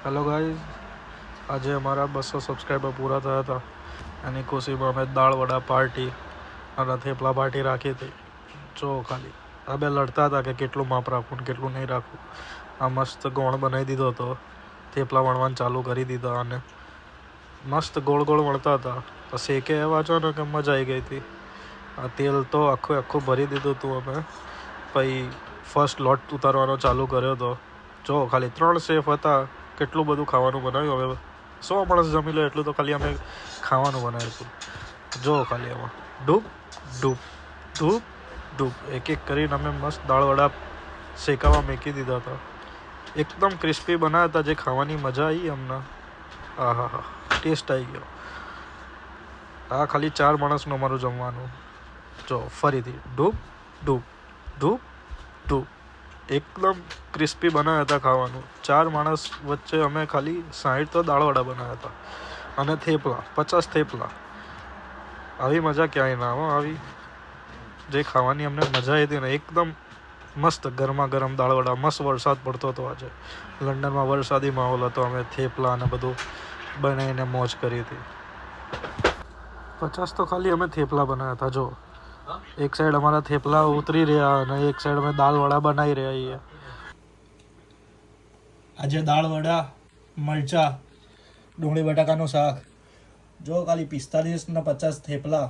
Hello guys, आज हमारा 200 subscriber पूरा થયા હતા એની ખુશીમાં અમે દાળ વડા પાર્ટી અને થેપલા પાર્ટી રાખી હતી. જો ખાલી આ બે લડતા હતા કે કેટલું માપ રાખવું ને કેટલું નહીં રાખવું. આ મસ્ત ગોળ બનાવી દીધો હતો, થેપલા વણવાનું ચાલુ કરી દીધા અને મસ્ત ગોળ ગોળ વણતા હતા. તો શેકે એવા છો ને કે મજા આવી ગઈ હતી. આ તેલ તો આખું ભરી દીધું હતું અમે. પછી ફર્સ્ટ લોટ ઉતારવાનો ચાલુ કર્યો હતો. જો ખાલી 3 શેફ હતા, કેટલું બધું ખાવાનું બનાવ્યું. હવે 100 માણસ જમી લો એટલું તો ખાલી અમે ખાવાનું બનાવ્યું હતું. જો ખાલી એમાં ડૂબ ડૂબ ડૂબ ડૂબ એક એક કરીને અમે મસ્ત દાળ વડા શેકાવા મૂકી દીધા હતા. એકદમ ક્રિસ્પી બનાવ્યા હતા, જે ખાવાની મજા આવી અમને. હા હા હા, ટેસ્ટ આવી ગયો. આ ખાલી 4 માણસનું અમારું જમવાનું. જો ફરીથી ડૂબ ડૂબ ડૂબ ડૂબ એકદમ ક્રિસ્પી બનાવ્યા હતા ખાવાનું. 4 માણસ વચ્ચે અમે ખાલી 60 તો દાળવડા બનાવ્યા હતા અને થેપલા 50 થેપલા. આવી મજા ક્યાંય ના આવે. આવી જે ખાવાની અમને મજા આવી હતી ને, એકદમ મસ્ત ગરમા ગરમ દાળવડા. મસ્ત વરસાદ પડતો હતો આજે. લંડનમાં વરસાદી માહોલ હતો. અમે થેપલા અને બધું બનાવીને મોજ કરી હતી. 50 તો ખાલી અમે થેપલા બનાવ્યા હતા. જો એક સાઈડ અમારા થેપલા ઉતરી રહ્યા અને એક સાઈડ અમે દાળ વડા બનાવી રહ્યા છીએ. આજે દાળ વડા, મરચા, ડુંગળી બટાકાનું શાક. જો ખાલી 45 ના 50 થેપલા,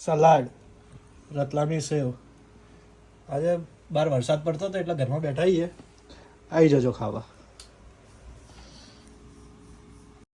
સલાડ, રતલામી સેવ. આજે બહાર વરસાદ પડતો હતો એટલે ઘરમાં બેઠા છીએ. આવી જજો ખાવા.